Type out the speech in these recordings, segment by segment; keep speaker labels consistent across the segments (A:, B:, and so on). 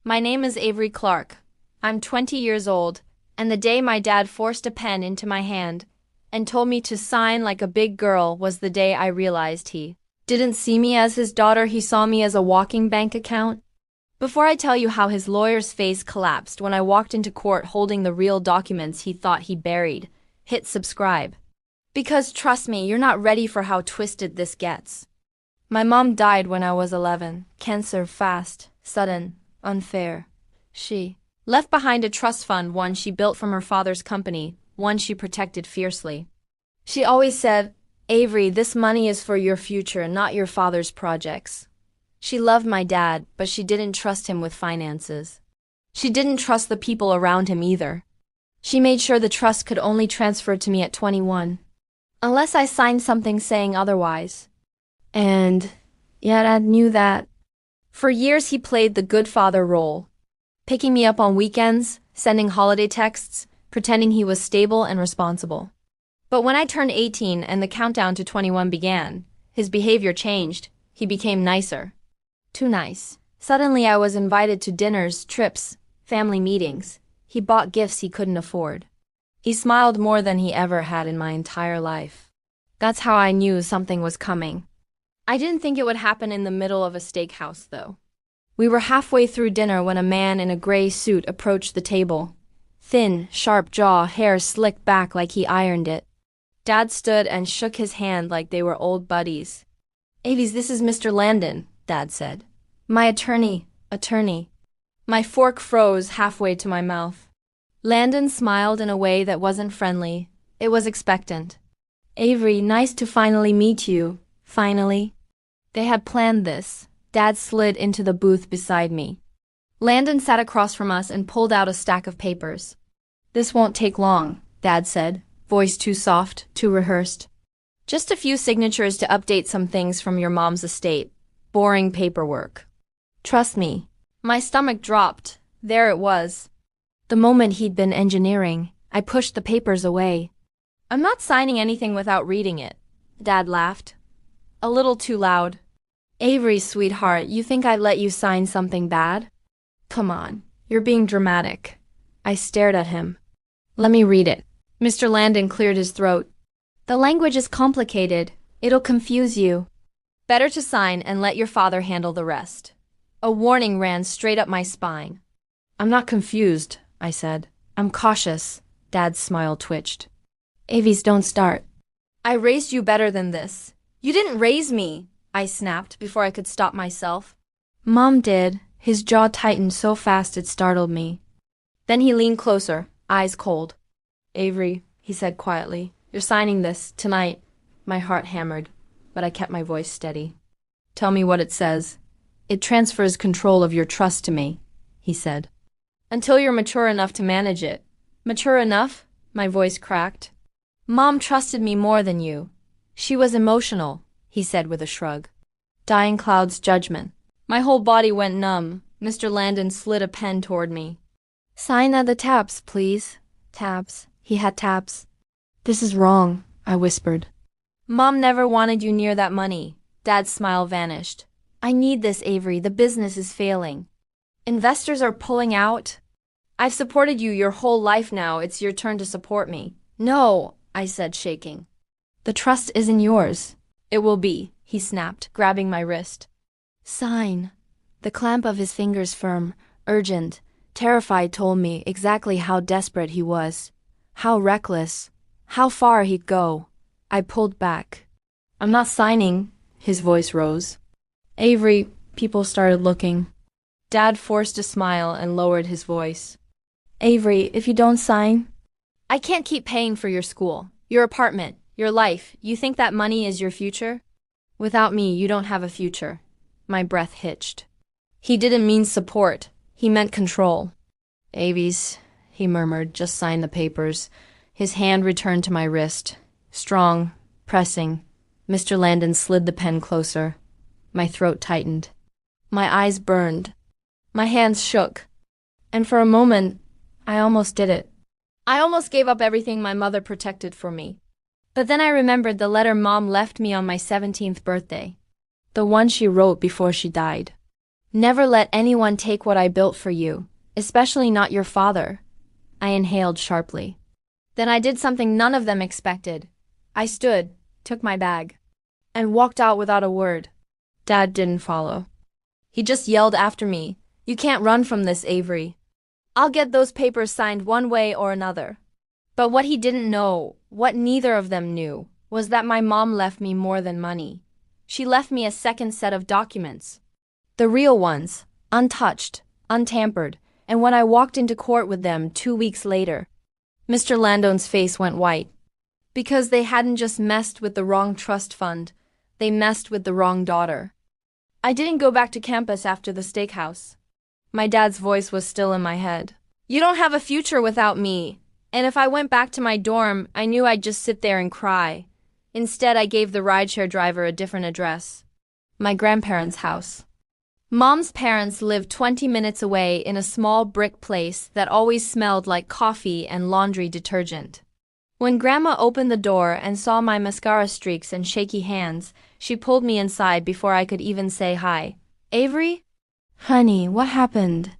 A: My name is Avery Clark. I'm 20 years old, and the day my dad forced a pen into my hand and told me to sign like a big girl was the day I realized he didn't see me as his daughter, he saw me as a walking bank account. Before I tell you how his lawyer's face collapsed when I walked into court holding the real documents he thought he buried, hit subscribe. Because trust me, you're not ready for how twisted this gets. My mom died when I was 11, cancer, fast, sudden, unfair. She left behind a trust fund, one she built from her father's company, one she protected fiercely. She always said, "Avery, this money is for your future, not your father's projects." She loved my dad, but she didn't trust him with finances. She didn't trust the people around him either. She made sure the trust could only transfer to me at 21, unless I signed something saying otherwise. And yet Dad knew that. For years he played the good father role, picking me up on weekends, sending holiday texts, pretending he was stable and responsible. But when I turned 18 and the countdown to 21 began, his behavior changed. He became nicer. Too nice. Suddenly I was invited to dinners, trips, family meetings. He bought gifts he couldn't afford. He smiled more than he ever had in my entire life. That's how I knew something was coming. I didn't think it would happen in the middle of a steakhouse, though. We were halfway through dinner when a man in a gray suit approached the table. Thin, sharp jaw, hair slicked back like he ironed it. Dad stood and shook his hand like they were old buddies. "Avies, this is Mr. Landon," Dad said. "My attorney." My fork froze halfway to my mouth. Landon smiled in a way that wasn't friendly. It was expectant. "Avery, nice to finally meet you. Finally." They had planned this. Dad slid into the booth beside me. Landon sat across from us and pulled out a stack of papers. "This won't take long," Dad said, voice too soft, too rehearsed. "Just a few signatures to update some things from your mom's estate. Boring paperwork. Trust me." My stomach dropped. There it was. The moment he'd been engineering. I pushed the papers away. "I'm not signing anything without reading it," Dad laughed. A little too loud. "Avery, sweetheart, you think I'd let you sign something bad? Come on, you're being dramatic." I stared at him. "Let me read it." Mr. Landon cleared his throat. "The language is complicated. It'll confuse you. Better to sign and let your father handle the rest." A warning ran straight up my spine. "I'm not confused," I said. "I'm cautious." Dad's smile twitched. "Avies, don't start. I raised you better than this." "You didn't raise me," I snapped before I could stop myself. "Mom did." His jaw tightened so fast it startled me. Then he leaned closer, eyes cold. "Avery," he said quietly, "you're signing this tonight." My heart hammered, but I kept my voice steady. "Tell me what it says." "It transfers control of your trust to me," he said. "Until you're mature enough to manage it." "Mature enough?" My voice cracked. "Mom trusted me more than you. She was emotional," he said with a shrug. Dying Cloud's judgment. My whole body went numb. Mr. Landon slid a pen toward me. "Sign at the tabs, please." Tabs. He had tabs. "This is wrong," I whispered. "Mom never wanted you near that money." Dad's smile vanished. "I need this, Avery. The business is failing. Investors are pulling out. I've supported you your whole life now. It's your turn to support me." "No," I said, shaking. "The trust isn't yours." "It will be," he snapped, grabbing my wrist. "Sign." The clamp of his fingers firm, urgent, terrified, told me exactly how desperate he was, how reckless, how far he'd go. I pulled back. "I'm not signing." His voice rose. "Avery," people started looking. Dad forced a smile and lowered his voice. "Avery, if you don't sign, I can't keep paying for your school, your apartment, your life. You think that money is your future? Without me, you don't have a future." My breath hitched. He didn't mean support. He meant control. "Avies," he murmured, "just sign the papers." His hand returned to my wrist. Strong, pressing. Mr. Landon slid the pen closer. My throat tightened. My eyes burned. My hands shook. And for a moment, I almost did it. I almost gave up everything my mother protected for me. But then I remembered the letter Mom left me on my 17th birthday. The one she wrote before she died. Never let anyone take what I built for you, especially not your father. I inhaled sharply. Then I did something none of them expected. I stood, took my bag, and walked out without a word. Dad didn't follow. He just yelled after me, "You can't run from this, Avery. I'll get those papers signed one way or another." But what he didn't know, what neither of them knew, was that my mom left me more than money. She left me a second set of documents. The real ones, untouched, untampered, and when I walked into court with them 2 weeks later, Mr. Landone's face went white. Because they hadn't just messed with the wrong trust fund, they messed with the wrong daughter. I didn't go back to campus after the steakhouse. My dad's voice was still in my head. "You don't have a future without me." And if I went back to my dorm, I knew I'd just sit there and cry. Instead, I gave the rideshare driver a different address. My grandparents' house. Mom's parents lived 20 minutes away in a small brick place that always smelled like coffee and laundry detergent. When Grandma opened the door and saw my mascara streaks and shaky hands, she pulled me inside before I could even say hi. "Avery? Honey, what happened?"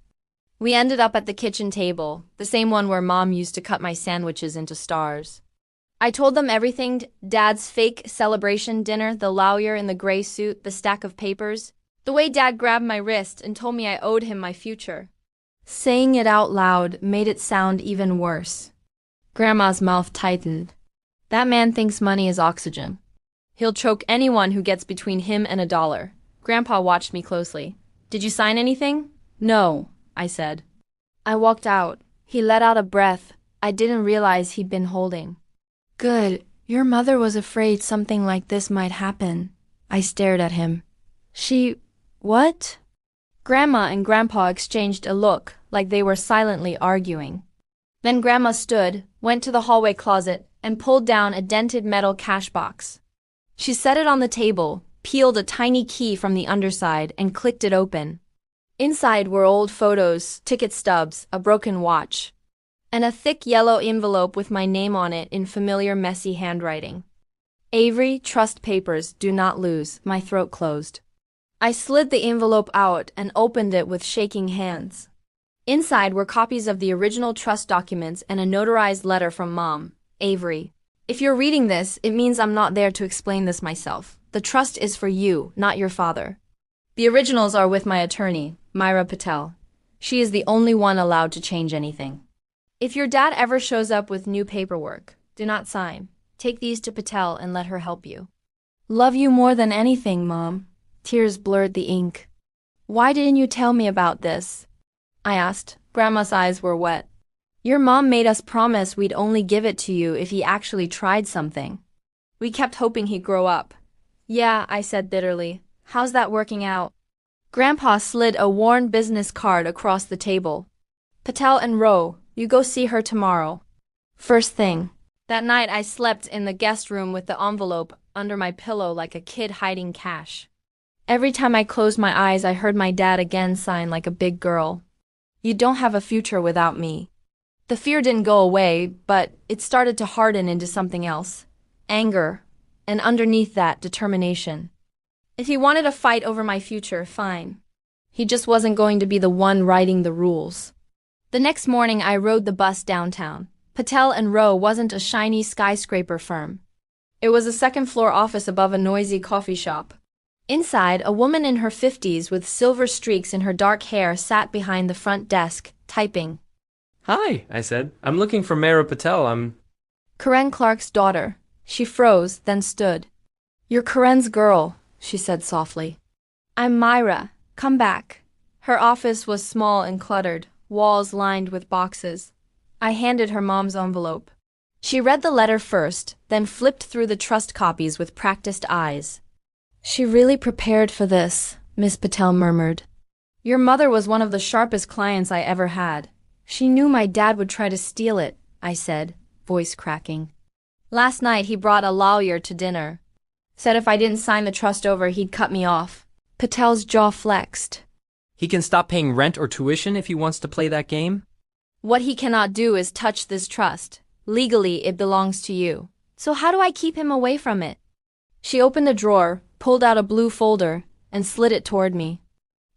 A: We ended up at the kitchen table, the same one where Mom used to cut my sandwiches into stars. I told them everything: Dad's fake celebration dinner, the lawyer in the gray suit, the stack of papers, the way Dad grabbed my wrist and told me I owed him my future. Saying it out loud made it sound even worse. Grandma's mouth tightened. "That man thinks money is oxygen. He'll choke anyone who gets between him and a dollar." Grandpa watched me closely. "Did you sign anything?" "No," I said. I walked out. He let out a breath I didn't realize he'd been holding. "Good. Your mother was afraid something like this might happen." I stared at him. What? Grandma and Grandpa exchanged a look, like they were silently arguing. Then Grandma stood, went to the hallway closet, and pulled down a dented metal cash box. She set it on the table, peeled a tiny key from the underside, and clicked it open. Inside were old photos, ticket stubs, a broken watch, and a thick yellow envelope with my name on it in familiar messy handwriting. "Avery, trust papers, do not lose." My throat closed. I slid the envelope out and opened it with shaking hands. Inside were copies of the original trust documents and a notarized letter from Mom. "Avery, if you're reading this, it means I'm not there to explain this myself. The trust is for you, not your father. The originals are with my attorney, Myra Patel. She is the only one allowed to change anything. If your dad ever shows up with new paperwork, do not sign. Take these to Patel and let her help you. Love you more than anything, Mom." Tears blurred the ink. "Why didn't you tell me about this?" I asked. Grandma's eyes were wet. "Your mom made us promise we'd only give it to you if he actually tried something. We kept hoping he'd grow up." "Yeah," I said bitterly. "How's that working out?" Grandpa slid a worn business card across the table. "Patel and Roe, you go see her tomorrow. First thing." That night I slept in the guest room with the envelope under my pillow like a kid hiding cash. Every time I closed my eyes, I heard my dad again sign like a big girl. "You don't have a future without me." The fear didn't go away, but it started to harden into something else. Anger, and underneath that, determination. If he wanted a fight over my future, fine. He just wasn't going to be the one writing the rules. The next morning I rode the bus downtown. Patel and Roe wasn't a shiny skyscraper firm. It was a second-floor office above a noisy coffee shop. Inside, a woman in her 50s with silver streaks in her dark hair sat behind the front desk, typing.
B: "Hi," I said. "I'm looking for Myra Patel. I'm—"
A: "Karen Clark's daughter." She froze, then stood. "You're Karen's girl," she said softly. "I'm Myra. Come back." Her office was small and cluttered, walls lined with boxes. I handed her Mom's envelope. She read the letter first, then flipped through the trust copies with practiced eyes. "She really prepared for this," Miss Patel murmured. "Your mother was one of the sharpest clients I ever had. She knew my dad would try to steal it," I said, voice cracking. "Last night he brought a lawyer to dinner. Said if I didn't sign the trust over, he'd cut me off." Patel's jaw flexed.
B: "He can stop paying rent or tuition if he wants to play that game?"
A: "What he cannot do is touch this trust. Legally, it belongs to you. So how do I keep him away from it?" She opened a drawer, pulled out a blue folder, and slid it toward me.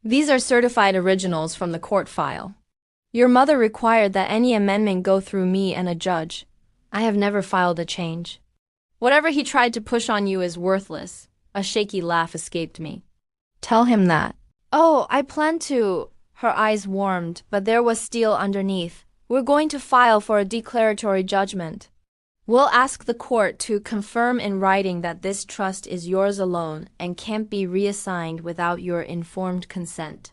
A: These are certified originals from the court file. Your mother required that any amendment go through me and a judge. I have never filed a change. Whatever he tried to push on you is worthless. A shaky laugh escaped me. Tell him that. Oh, I plan to. Her eyes warmed, but there was steel underneath. We're going to file for a declaratory judgment. We'll ask the court to confirm in writing that this trust is yours alone and can't be reassigned without your informed consent.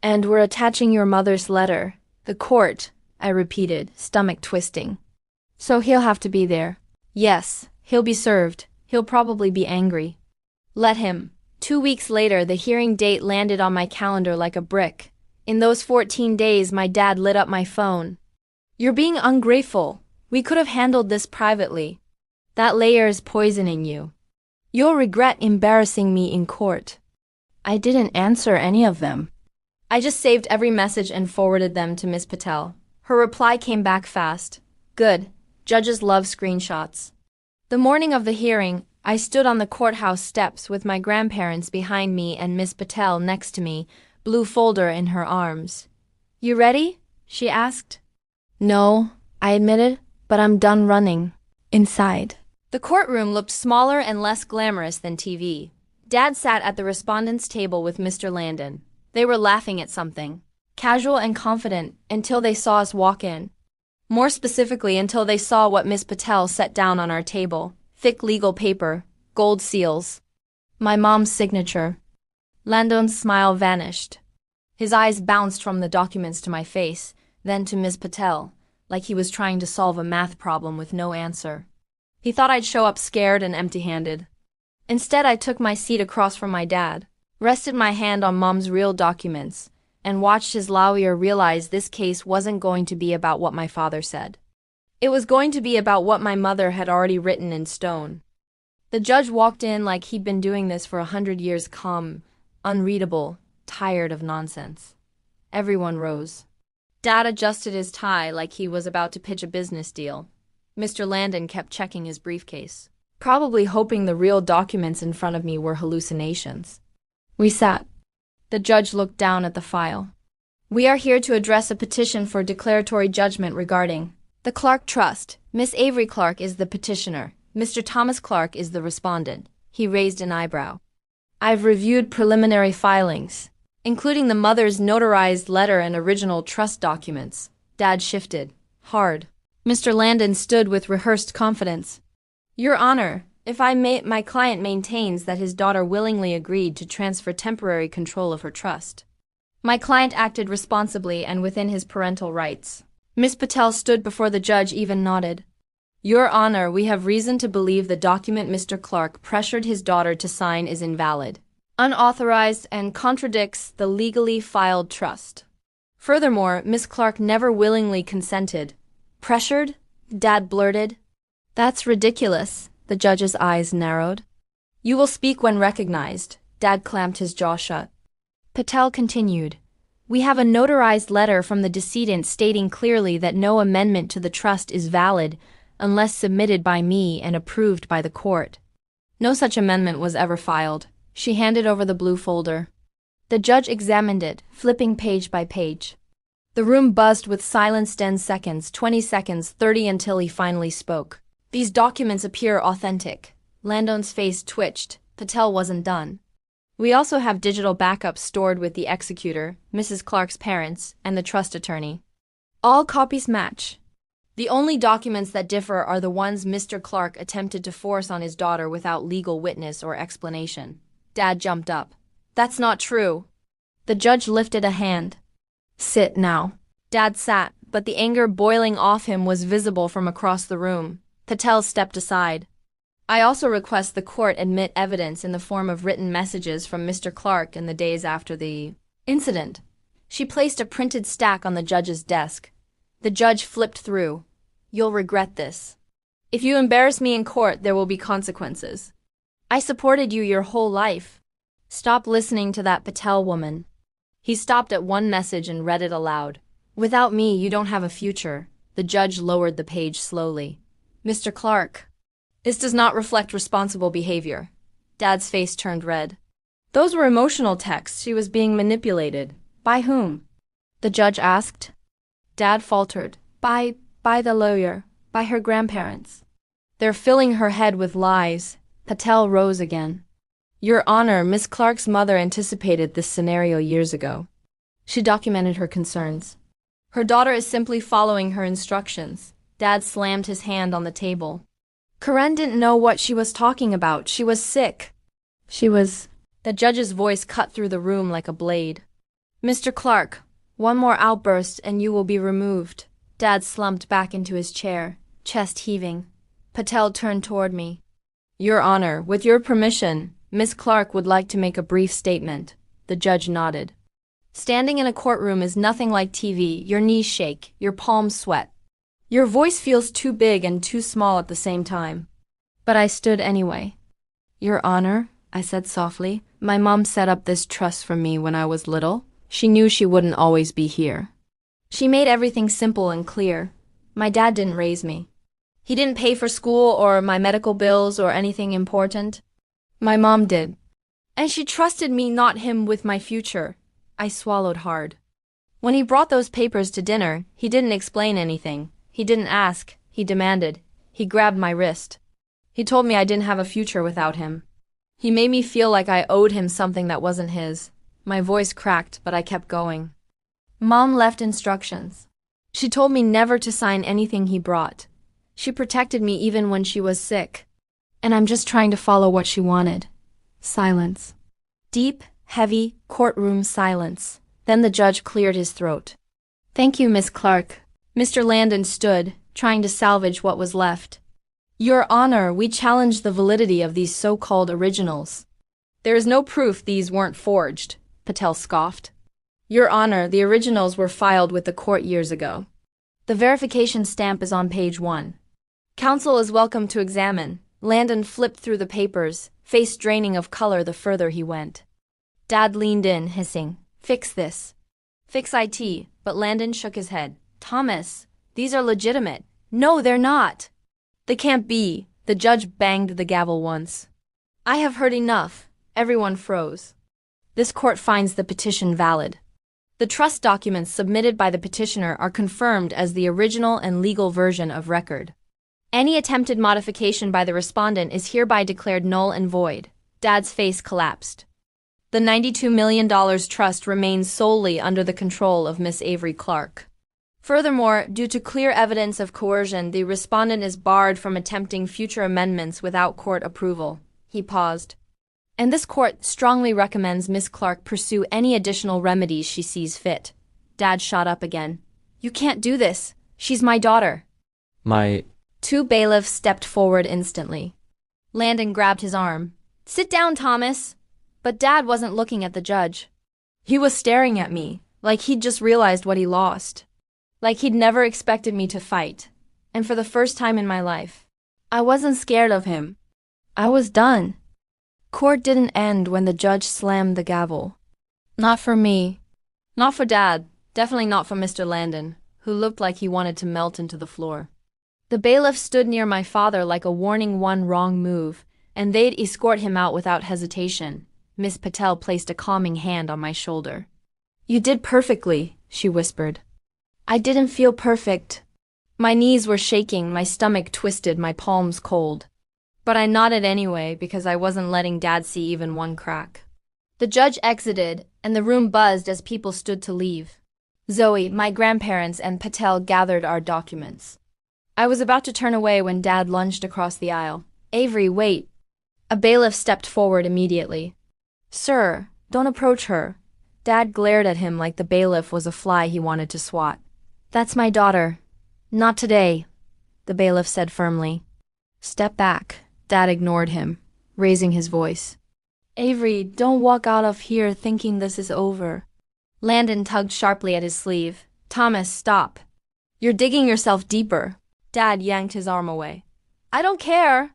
A: And we're attaching your mother's letter. The court, I repeated, stomach twisting. So he'll have to be there. Yes, he'll be served. He'll probably be angry. Let him. 2 weeks later, the hearing date landed on my calendar like a brick. In those 14 days, my dad lit up my phone. You're being ungrateful. We could have handled this privately. That layer is poisoning you. You'll regret embarrassing me in court. I didn't answer any of them. I just saved every message and forwarded them to Miss Patel. Her reply came back fast. Good. Judges love screenshots. The morning of the hearing, I stood on the courthouse steps with my grandparents behind me and Miss Patel next to me, blue folder in her arms. You ready? She asked. No, I admitted, but I'm done running. Inside. The courtroom looked smaller and less glamorous than TV. Dad sat at the respondent's table with Mr. Landon. They were laughing at something. Casual and confident until they saw us walk in. More specifically, until they saw what Miss Patel set down on our table. Thick legal paper, gold seals. My mom's signature. Landon's smile vanished. His eyes bounced from the documents to my face, then to Miss Patel, like he was trying to solve a math problem with no answer. He thought I'd show up scared and empty-handed. Instead, I took my seat across from my dad, rested my hand on Mom's real documents, and watched his lawyer realize this case wasn't going to be about what my father said. It was going to be about what my mother had already written in stone. The judge walked in like he'd been doing this for 100 years, calm, unreadable, tired of nonsense. Everyone rose. Dad adjusted his tie like he was about to pitch a business deal. Mr. Landon kept checking his briefcase, probably hoping the real documents in front of me were hallucinations. We sat. The judge looked down at the file. We are here to address a petition for declaratory judgment regarding the Clark Trust. Miss Avery Clark is the petitioner. Mr. Thomas Clark is the respondent. He raised an eyebrow. I've reviewed preliminary filings, including the mother's notarized letter and original trust documents. Dad shifted. Hard. Mr. Landon stood with rehearsed confidence. Your Honor, if my client maintains that his daughter willingly agreed to transfer temporary control of her trust. My client acted responsibly and within his parental rights. Miss Patel stood before the judge, even nodded. Your Honor, we have reason to believe the document Mr. Clark pressured his daughter to sign is invalid, unauthorized, and contradicts the legally filed trust. Furthermore, Miss Clark never willingly consented. Pressured? Dad blurted. That's ridiculous. The judge's eyes narrowed. You will speak when recognized. Dad clamped his jaw shut. Patel continued. We have a notarized letter from the decedent stating clearly that no amendment to the trust is valid unless submitted by me and approved by the court. No such amendment was ever filed. She handed over the blue folder. The judge examined it, flipping page by page. The room buzzed with silence. 10 seconds, 20 seconds, 30 until he finally spoke. These documents appear authentic. Landon's face twitched. Patel wasn't done. We also have digital backups stored with the executor, Mrs. Clark's parents, and the trust attorney. All copies match. The only documents that differ are the ones Mr. Clark attempted to force on his daughter without legal witness or explanation. Dad jumped up. That's not true. The judge lifted a hand. Sit now. Dad sat, but the anger boiling off him was visible from across the room. Patel stepped aside. I also request the court admit evidence in the form of written messages from Mr. Clark in the days after the incident. She placed a printed stack on the judge's desk. The judge flipped through. You'll regret this. If you embarrass me in court, there will be consequences. I supported you your whole life. Stop listening to that Patel woman. He stopped at one message and read it aloud. Without me, you don't have a future. The judge lowered the page slowly. Mr. Clark. This does not reflect responsible behavior. Dad's face turned red. Those were emotional texts. She was being manipulated. By whom? The judge asked. Dad faltered. By the lawyer. By her grandparents. They're filling her head with lies. Patel rose again. Your Honor, Miss Clark's mother anticipated this scenario years ago. She documented her concerns. Her daughter is simply following her instructions. Dad slammed his hand on the table. Karen didn't know what she was talking about. She was sick. The judge's voice cut through the room like a blade. Mr. Clark, one more outburst and you will be removed. Dad slumped back into his chair, chest heaving. Patel turned toward me. Your Honor, with your permission, Miss Clark would like to make a brief statement. The judge nodded. Standing in a courtroom is nothing like TV. Your knees shake, your palms sweat. Your voice feels too big and too small at the same time. But I stood anyway. Your Honor, I said softly, my mom set up this trust for me when I was little. She knew she wouldn't always be here. She made everything simple and clear. My dad didn't raise me. He didn't pay for school or my medical bills or anything important. My mom did. And she trusted me, not him, with my future. I swallowed hard. When he brought those papers to dinner, he didn't explain anything. He didn't ask. He demanded. He grabbed my wrist. He told me I didn't have a future without him. He made me feel like I owed him something that wasn't his. My voice cracked, but I kept going. Mom left instructions. She told me never to sign anything he brought. She protected me even when she was sick. And I'm just trying to follow what she wanted. Silence. Deep, heavy, courtroom silence. Then the judge cleared his throat. Thank you, Miss Clark. Mr. Landon stood, trying to salvage what was left. Your Honor, we challenge the validity of these so-called originals. There is no proof these weren't forged, Patel scoffed. Your Honor, the originals were filed with the court years ago. The verification stamp is on page 1. Counsel is welcome to examine. Landon flipped through the papers, face draining of color the further he went. Dad leaned in, hissing, Fix this. Fix IT, but Landon shook his head. Thomas, these are legitimate. No, they're not. They can't be. The judge banged the gavel once. I have heard enough. Everyone froze. This court finds the petition valid. The trust documents submitted by the petitioner are confirmed as the original and legal version of record. Any attempted modification by the respondent is hereby declared null and void. Dad's face collapsed. The $92 million trust remains solely under the control of Miss Avery Clark. Furthermore, due to clear evidence of coercion, the respondent is barred from attempting future amendments without court approval. He paused. And this court strongly recommends Miss Clark pursue any additional remedies she sees fit. Dad shot up again. You can't do this. She's my daughter. Two bailiffs stepped forward instantly. Landon grabbed his arm. Sit down, Thomas. But Dad wasn't looking at the judge. He was staring at me, like he'd just realized what he lost. Like he'd never expected me to fight. And for the first time in my life, I wasn't scared of him. I was done. Court didn't end when the judge slammed the gavel. Not for me. Not for Dad. Definitely not for Mr. Landon, who looked like he wanted to melt into the floor. The bailiff stood near my father like a warning one wrong move, and they'd escort him out without hesitation. Miss Patel placed a calming hand on my shoulder. You did perfectly, she whispered. I didn't feel perfect. My knees were shaking, my stomach twisted, my palms cold. But I nodded anyway because I wasn't letting Dad see even one crack. The judge exited, and the room buzzed as people stood to leave. Zoe, my grandparents, and Patel gathered our documents. I was about to turn away when Dad lunged across the aisle. Avery, wait. A bailiff stepped forward immediately. Sir, don't approach her. Dad glared at him like the bailiff was a fly he wanted to swat. That's my daughter. Not today, the bailiff said firmly. Step back. Dad ignored him, raising his voice. Avery, don't walk out of here thinking this is over. Landon tugged sharply at his sleeve. Thomas, stop. You're digging yourself deeper. Dad yanked his arm away. I don't care.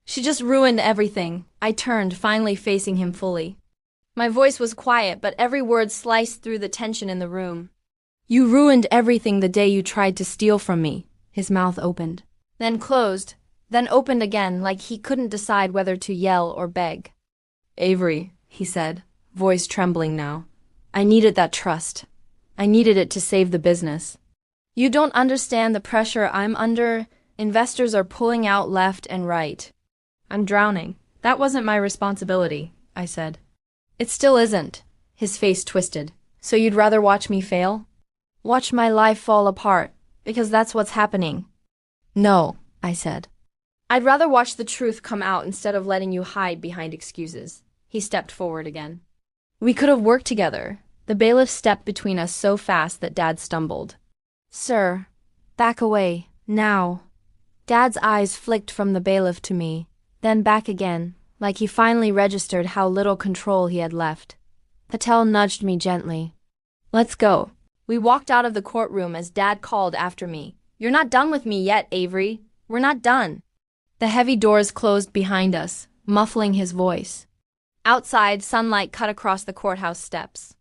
A: She just ruined everything. I turned, finally facing him fully. My voice was quiet, but every word sliced through the tension in the room. You ruined everything the day you tried to steal from me. His mouth opened, then closed, then opened again like he couldn't decide whether to yell or beg. Avery, he said, voice trembling now. I needed that trust. I needed it to save the business. You don't understand the pressure I'm under. Investors are pulling out left and right. I'm drowning. That wasn't my responsibility, I said. It still isn't. His face twisted. So you'd rather watch me fail? Watch my life fall apart, because that's what's happening. No, I said. I'd rather watch the truth come out instead of letting you hide behind excuses. He stepped forward again. We could have worked together. The bailiff stepped between us so fast that Dad stumbled. Sir, back away, now. Dad's eyes flicked from the bailiff to me, then back again, like he finally registered how little control he had left. Patel nudged me gently. Let's go. We walked out of the courtroom as Dad called after me. You're not done with me yet, Avery. We're not done. The heavy doors closed behind us, muffling his voice. Outside, sunlight cut across the courthouse steps.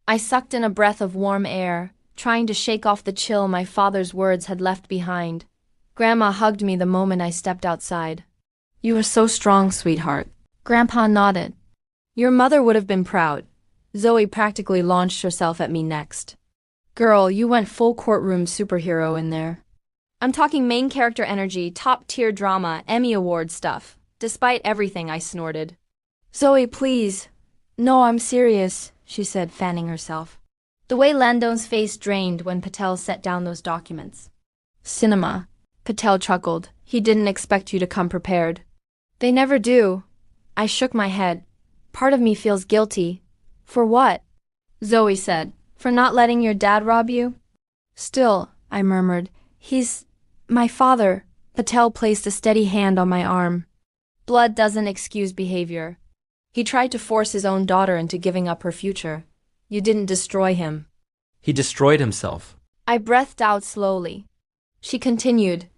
A: I sucked in a breath of warm air, trying to shake off the chill my father's words had left behind. Grandma hugged me the moment I stepped outside. You are so strong, sweetheart. Grandpa nodded. Your mother would have been proud. Zoe practically launched herself at me next. Girl, you went full courtroom superhero in there. I'm talking main character energy, top-tier drama, Emmy Award stuff. Despite everything, I snorted. Zoe, please. No, I'm serious, she said, fanning herself. The way Landon's face drained when Patel set down those documents. Cinema. Patel chuckled. He didn't expect you to come prepared. They never do. I shook my head. Part of me feels guilty. For what? Zoe said. For not letting your dad rob you? Still, I murmured. He's my father. Patel placed a steady hand on my arm. Blood doesn't excuse behavior. He tried to force his own daughter into giving up her future. You didn't destroy him.
B: He destroyed himself.
A: I breathed out slowly. She continued,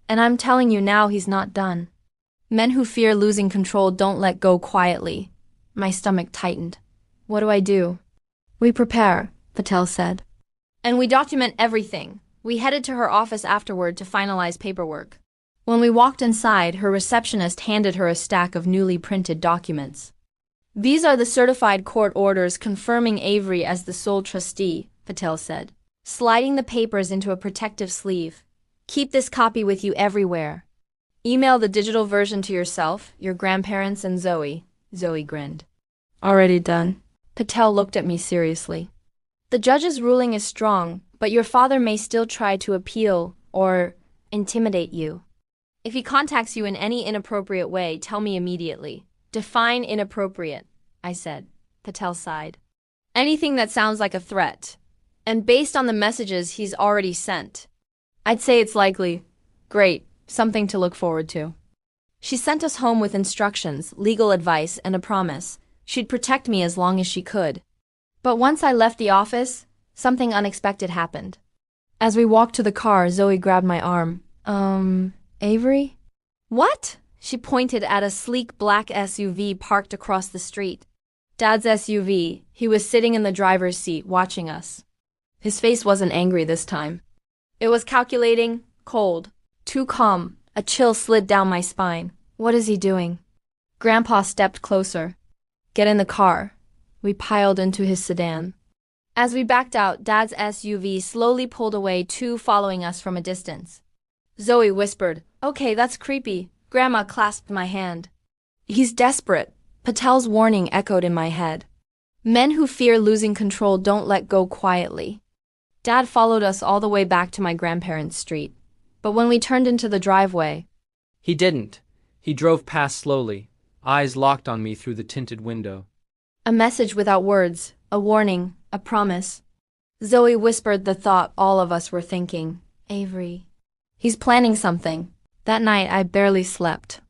A: and I'm telling you now he's not done. Men who fear losing control don't let go quietly. My stomach tightened. What do I do? We prepare, Patel said. And we document everything. We headed to her office afterward to finalize paperwork. When we walked inside, her receptionist handed her a stack of newly printed documents. These are the certified court orders confirming Avery as the sole trustee, Patel said, sliding the papers into a protective sleeve. Keep this copy with you everywhere. Email the digital version to yourself, your grandparents, and Zoe. Zoe grinned. Already done. Patel looked at me seriously. The judge's ruling is strong, but your father may still try to appeal or intimidate you. If he contacts you in any inappropriate way, tell me immediately. Define inappropriate, I said. Patel sighed. Anything that sounds like a threat. And based on the messages he's already sent, I'd say it's likely. Great, something to look forward to. She sent us home with instructions, legal advice, and a promise. She'd protect me as long as she could. But once I left the office, something unexpected happened. As we walked to the car, Zoe grabbed my arm. Avery? What? She pointed at a sleek black SUV parked across the street. Dad's SUV. He was sitting in the driver's seat, watching us. His face wasn't angry this time. It was calculating, cold, too calm. A chill slid down my spine. What is he doing? Grandpa stepped closer. Get in the car. We piled into his sedan. As we backed out, Dad's SUV slowly pulled away, two following us from a distance. Zoe whispered, Okay, that's creepy. Grandma clasped my hand. He's desperate. Patel's warning echoed in my head. Men who fear losing control don't let go quietly. Dad followed us all the way back to my grandparents' street. But when we turned into the driveway...
B: He didn't. He drove past slowly, eyes locked on me through the tinted window.
A: A message without words, a warning, a promise. Zoe whispered the thought all of us were thinking. Avery. He's planning something. That night I barely slept.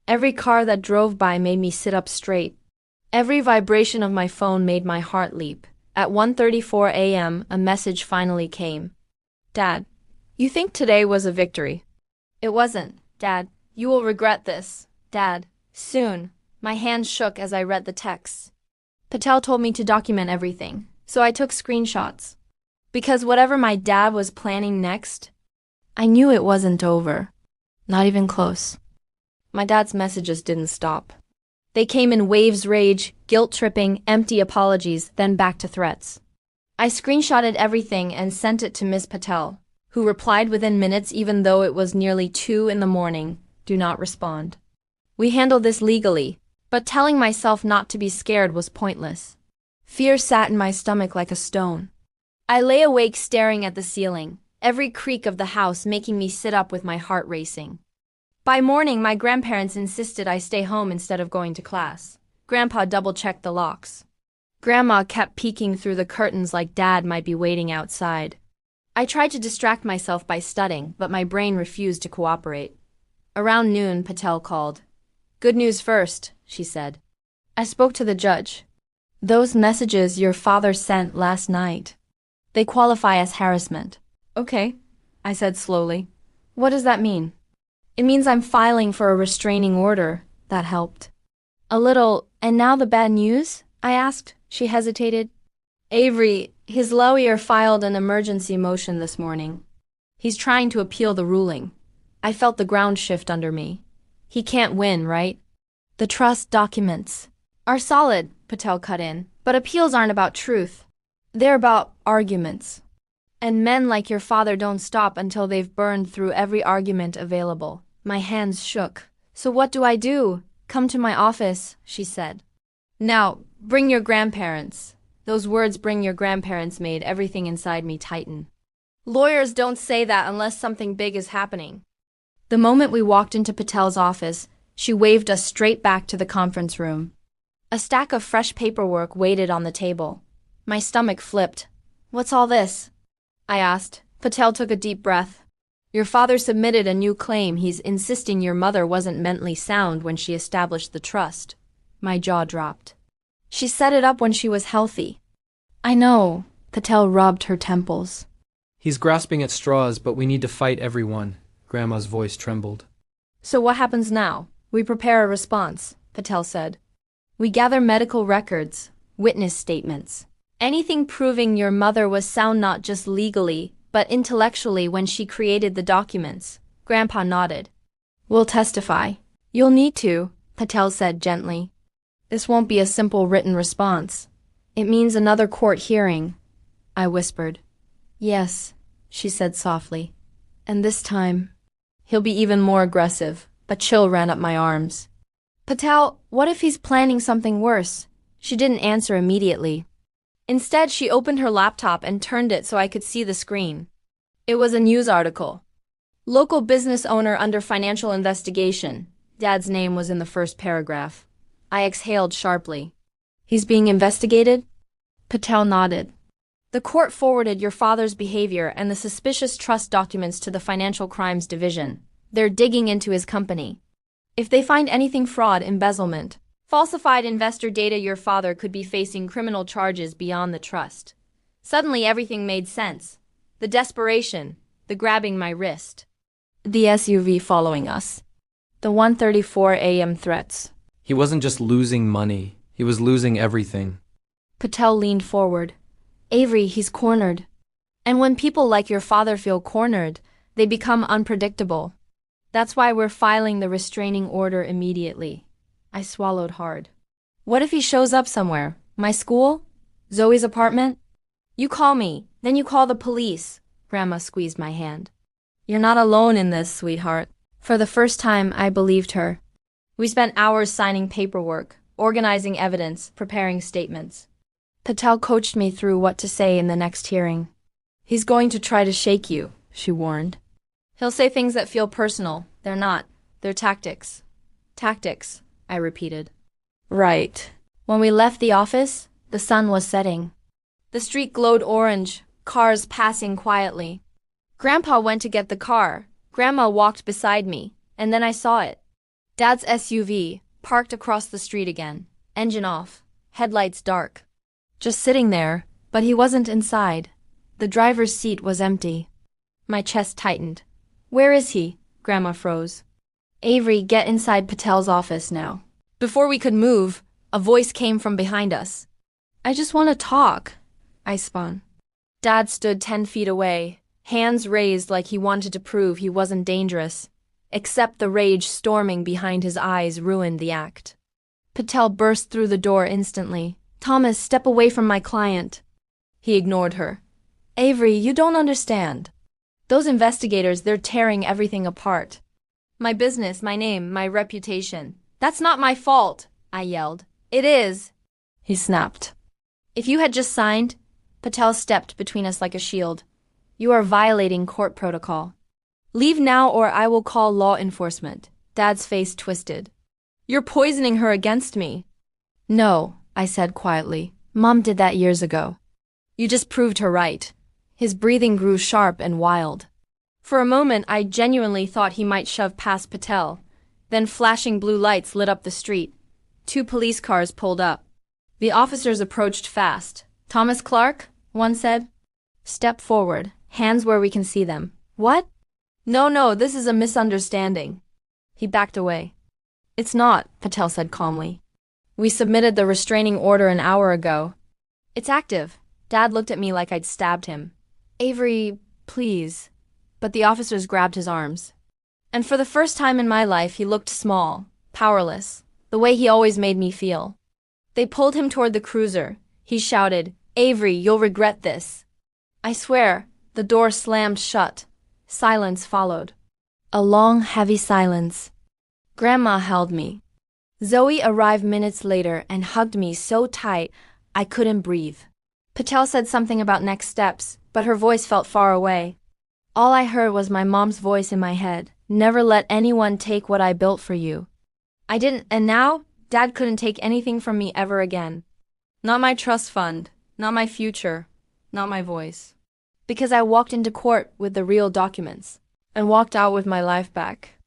A: Every car that drove by made me sit up straight. Every vibration of my phone made my heart leap. At 1:34 a.m., a message finally came. Dad, you think today was a victory? It wasn't, Dad. You will regret this, Dad. Soon. My hands shook as I read the text. Patel told me to document everything, so I took screenshots. Because whatever my dad was planning next, I knew it wasn't over. Not even close. My dad's messages didn't stop. They came in waves: rage, guilt-tripping, empty apologies, then back to threats. I screenshotted everything and sent it to Ms. Patel, who replied within minutes even though it was nearly 2 in the morning. Do not respond. We handled this legally, but telling myself not to be scared was pointless. Fear sat in my stomach like a stone. I lay awake staring at the ceiling, every creak of the house making me sit up with my heart racing. By morning, my grandparents insisted I stay home instead of going to class. Grandpa double-checked the locks. Grandma kept peeking through the curtains like Dad might be waiting outside. I tried to distract myself by studying, but my brain refused to cooperate. Around noon, Patel called. "Good news first," she said. I spoke to the judge. "Those messages your father sent last night, they qualify as harassment." "Okay," I said slowly. "What does that mean?" "It means I'm filing for a restraining order." That helped. "A little. And now the bad news?" I asked. She hesitated. "Avery, his lawyer filed an emergency motion this morning. He's trying to appeal the ruling." I felt the ground shift under me. He can't win, right? "The trust documents are solid," Patel cut in, "but appeals aren't about truth. They're about arguments. And men like your father don't stop until they've burned through every argument available." My hands shook. "So what do I do?" "Come to my office," she said. "Now, bring your grandparents." Those words, "bring your grandparents," made everything inside me tighten. Lawyers don't say that unless something big is happening. The moment we walked into Patel's office, she waved us straight back to the conference room. A stack of fresh paperwork waited on the table. My stomach flipped. "What's all this?" I asked. Patel took a deep breath. "Your father submitted a new claim. He's insisting your mother wasn't mentally sound when she established the trust." My jaw dropped. "She set it up when she was healthy." "I know." Patel rubbed her temples.
B: He's grasping at straws, but we need to fight everyone. Grandma's voice trembled.
A: "So what happens now?" "We prepare a response," Patel said. "We gather medical records, witness statements, anything proving your mother was sound not just legally, but intellectually when she created the documents." Grandpa nodded. "We'll testify." "You'll need to," Patel said gently. "This won't be a simple written response. It means another court hearing." I whispered. "Yes," she said softly. "And this time, he'll be even more aggressive." A chill ran up my arms. "Patel, what if he's planning something worse?" She didn't answer immediately. Instead, she opened her laptop and turned it so I could see the screen. It was a news article. "Local business owner under financial investigation." Dad's name was in the first paragraph. I exhaled sharply. "He's being investigated?" Patel nodded. "The court forwarded your father's behavior and the suspicious trust documents to the Financial Crimes Division. They're digging into his company. If they find anything fraud, embezzlement, falsified investor data, your father could be facing criminal charges beyond the trust." Suddenly everything made sense. The desperation, the grabbing my wrist. The SUV following us. The 1:34 a.m. threats.
B: He wasn't just losing money. He was losing everything.
A: Patel leaned forward. "Avery, he's cornered. And when people like your father feel cornered, they become unpredictable. That's why we're filing the restraining order immediately." I swallowed hard. "What if he shows up somewhere? My school? Zoe's apartment?" "You call me, then you call the police." Grandma squeezed my hand. "You're not alone in this, sweetheart." For the first time, I believed her. We spent hours signing paperwork, organizing evidence, preparing statements. Patel coached me through what to say in the next hearing. "He's going to try to shake you," she warned. "He'll say things that feel personal. They're not. They're tactics." "Tactics," I repeated. "Right." When we left the office, the sun was setting. The street glowed orange, cars passing quietly. Grandpa went to get the car. Grandma walked beside me, and then I saw it. Dad's SUV, parked across the street again, engine off, headlights dark. Just sitting there, but he wasn't inside. The driver's seat was empty. My chest tightened. "Where is he?" Grandma froze. "Avery, get inside Patel's office now." Before we could move, a voice came from behind us. "I just want to talk," I spun. Dad stood 10 feet away, hands raised like he wanted to prove he wasn't dangerous. Except the rage storming behind his eyes ruined the act. Patel burst through the door instantly. Thomas, step away from my client. He ignored her. Avery, you don't understand. Those investigators, they're tearing everything apart. My business, my name, my reputation. That's not my fault, I yelled. It is, he snapped. If you had just signed, Patel stepped between us like a shield. You are violating court protocol. Leave now or I will call law enforcement. Dad's face twisted. You're poisoning her against me. No, I said quietly. Mom did that years ago. You just proved her right. His breathing grew sharp and wild. For a moment, I genuinely thought he might shove past Patel. Then flashing blue lights lit up the street. 2 police cars pulled up. The officers approached fast. Thomas Clark, one said. Step forward, hands where we can see them. What? No, this is a misunderstanding. He backed away. It's not, Patel said calmly. We submitted the restraining order an hour ago. It's active. Dad looked at me like I'd stabbed him. Avery, please. But the officers grabbed his arms. And for the first time in my life, he looked small, powerless, the way he always made me feel. They pulled him toward the cruiser. He shouted, Avery, you'll regret this. I swear, the door slammed shut. Silence followed. A long, heavy silence. Grandma held me. Zoe arrived minutes later and hugged me so tight I couldn't breathe. Patel said something about next steps, but her voice felt far away. All I heard was my mom's voice in my head. Never let anyone take what I built for you. I didn't, and now, Dad couldn't take anything from me ever again. Not my trust fund, not my future, not my voice. Because I walked into court with the real documents, and walked out with my life back.